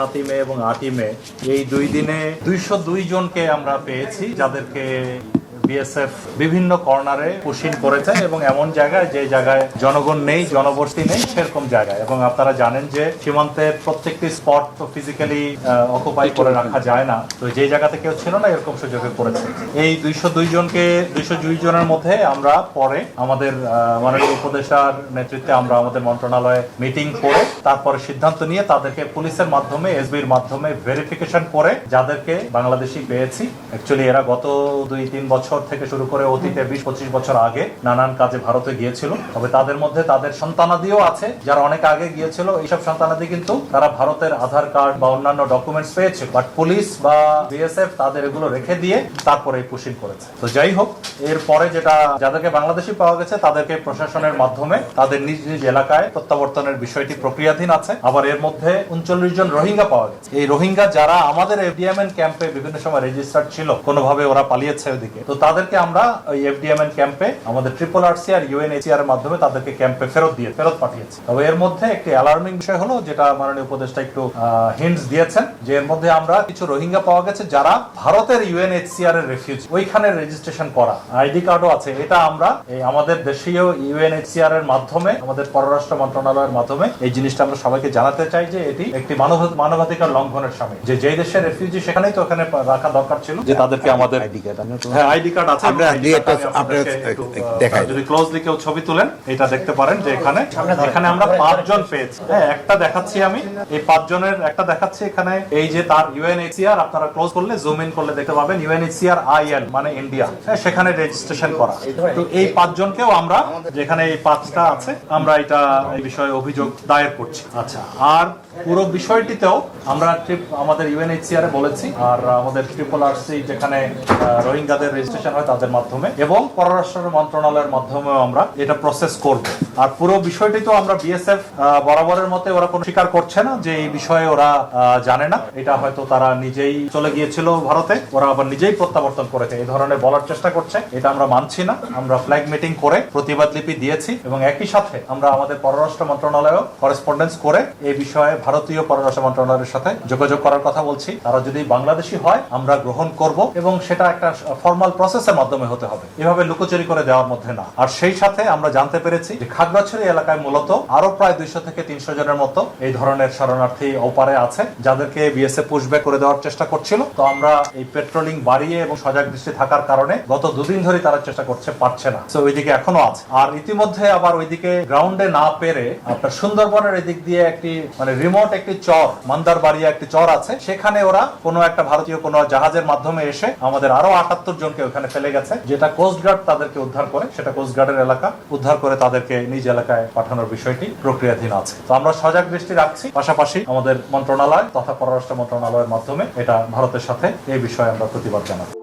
7ই মে এবং 8ই মে এই 2 দিনে 202 জনকে আমরা পেয়েছি, যাদেরকে বিএসএফ বিভিন্ন কর্নারে পুশিং করেছে এবং এমন জায়গায় যে জায়গায় জনগণ নেই, জনবসতি নেই, সেরকম জায়গায়। এবং আপনারা জানেন যে সীমান্তের প্রত্যেকটি স্পট তো ফিজিক্যালি অকুপাই করে রাখা যায় না, তো যে জায়গাতে কেউ ছিল না এরকম সুযোগে পড়েছে। এই 202 জনের মধ্যে আমরা পরে আমাদের মাননীয় উপদেষ্টার নেতৃত্বে আমরা আমাদের মন্ত্রণালয়ে মিটিং করে তারপরে সিদ্ধান্ত নিয়ে তাদেরকে পুলিশের মাধ্যমে, এসবির মাধ্যমে ভেরিফিকেশন করে যাদেরকে বাংলাদেশি পেয়েছি। অ্যাকচুয়ালি এরা গত 2-3 বছর থেকে শুরু করে অতীতে 20-25 বছর আগে নানান কাজে ভারতে গিয়েছিল, তবে তাদের মধ্যে তাদের সন্তানাদিও আছে যারা অনেক আগে গিয়েছিল। এইসব সন্তানাদি কিন্তু তারা ভারতের আধার কার্ড বা অন্যান্য ডকুমেন্টস পেয়েছে, বাট পুলিশ বা বিএসএফ তাদের এগুলো রেখে দিয়ে তারপরে পুশিং করেছে। তো যাই হোক, এরপরে যেটা যাদেরকে বাংলাদেশি পাওয়া গেছে তাদেরকে প্রশাসনের মাধ্যমে তাদের নিজ নিজ এলাকায় প্রত্যাবর্তনের বিষয়টি প্রক্রিয়াধীন আছে। আবার এর মধ্যে 39 জন রোহিঙ্গা পাওয়া গেছে। এই রোহিঙ্গা যারা আমাদের এফডিএমএন ক্যাম্পে বিভিন্ন সময় রেজিস্টার্ড ছিল, কোনোভাবে ওরা পালিয়েছে ওইদিকে, তো তাদেরকে আমরা ওই এফডিএমএন ক্যাম্পে আমাদের RRRC আর UNHCR এর মাধ্যমে তাদেরকে ক্যাম্পে ফেরত পাঠিয়েছি। তবে এর মধ্যে একটি অ্যালার্মিং বিষয় হলো, যেটা মাননীয় উপদেষ্টা একটু হিন্টস দিয়েছেন, যে এর মধ্যে আমরা কিছু রোহিঙ্গা পাওয়া গেছে যারা ভারতের UNHCR এর রেফিউজি, ওইখানে রেজিস্ট্রেশন করা, আইডি কার্ডও আছে। এটা আমরা আমাদের দেশীয় UNHCR এর মাধ্যমে, আমাদের পররাষ্ট্র মন্ত্রণালয়ের মাধ্যমে এই জিনিসটা আমরা সবাইকে জানাতে চাই যে এটি একটি মানবাধিকার লঙ্ঘনের সামিল। যে যেই দেশের রেফিউজি সেখানেই তো ওখানে রাখা দরকার ছিল, যে তাদেরকে আমাদের আইডি কার্ড আছে। যদি ক্লোজলি কেউ ছবি তুলেন এটা দেখতে পারেন যে এখানে আমরা 5 জন পেয়েছি। হ্যাঁ, একটা দেখাচ্ছি আমি, এই 5 জনের একটা দেখাচ্ছি এখানে। এই যে তার UNHCR, আপনারা ক্লোজ করলে, জুম ইন করলে দেখতে পাবেন UNHCR IN মানে ইন্ডিয়া, সেখানে রেজিস্ট্রেশন করা। তো এই 5 জনকেও আমরা, যেখানে এই 5টা আছে, আমরা এটা এই বিষয়ে অভিযোগ দায়ের করছি। আচ্ছা, আর পুরো বিষয়টিতেও আমরা আমাদের UNHCR এ বলেছি, আর আমাদের RRRC যেখানে রোহিঙ্গাদের রেজিস্ট্রেশন হয় তাদের মাধ্যমে, এবং পররাষ্ট্র মন্ত্রণালয়ের মাধ্যমেও আমরা এটা প্রসেস করব। আর পুরো বিষয়টি তো আমরা বিএসএফ বরাবরের মতে ওরা কোনো স্বীকার করছে না যে এই বিষয়ে ওরা জানে না। এটা হয়তো তারা নিজেই চলে গিয়েছিল ভারতে, ওরা আবার নিজেই প্রত্যাবর্তন করেছে, এই ধরনের বলার চেষ্টা করছে। এটা আমরা মানছি না। আমরা ফ্ল্যাগ মিটিং করে প্রতিবাদ লিপি দিয়েছি এবং একই সাথে আমরা আমাদের পররাষ্ট্র মন্ত্রণালয়েও করেসপন্ডেন্স করে এই বিষয়ে ভারতীয় পররাষ্ট্র মন্ত্রণালয়ের সাথে যোগাযোগ করার কথা বলছি। তারা যদি বাংলাদেশি হয় আমরা গ্রহণ করব, এবং সেটা একটা ফর্মাল প্রসেসের মাধ্যমে হতে হবে, এভাবে লুকোচুরি করে দেওয়ার মধ্যে না। আর সেই সাথে আমরা জানতে পেরেছি যে খাগড়াছড়ি এলাকায় মূলত আরো প্রায় 200 থেকে 300 জনের মতো এই ধরনের শরণার্থী ওপারে আছে, যাদেরকে বিএসএফ পুশব্যাক করে দেওয়ার চেষ্টা করছিল। তো আমরা এই পেট্রোলিং বাড়িয়ে এবং সজাগ দৃষ্টি থাকার কারণে গত 2 দিন ধরে তারা চেষ্টা করছে, পারছে না। তো ওইদিকে এখনো আছে। আর ইতিমধ্যে আবার ওইদিকে গ্রাউন্ডে না পেরে আপনার সুন্দরবনের এদিক দিয়ে একটি মানে রিমোট একটি চর, মান্দারবাড়িয়া একটি চর আছে, সেখানে ওরা কোনো একটা ভারতীয় কোনো জাহাজের মাধ্যমে এসে আমাদের আরো 78 জনকে ওখানে ফেলে গেছে, যেটা কোস্টগার্ড তাদেরকে উদ্ধার করে, সেটা কোস্টগার্ডের এলাকা উদ্ধার করে তাদেরকে নিজ এলাকায় পাঠানোর বিষয়টি প্রক্রিয়াধীন আছে। তো আমরা সজাগ দৃষ্টি রাখছি, পাশাপাশি আমাদের মন্ত্রণালয় তথা পররাষ্ট্র মন্ত্রণালয়ের মাধ্যমে এটা ভারতের সাথে এই বিষয়ে আমরা প্রতিবাদ জানাবো।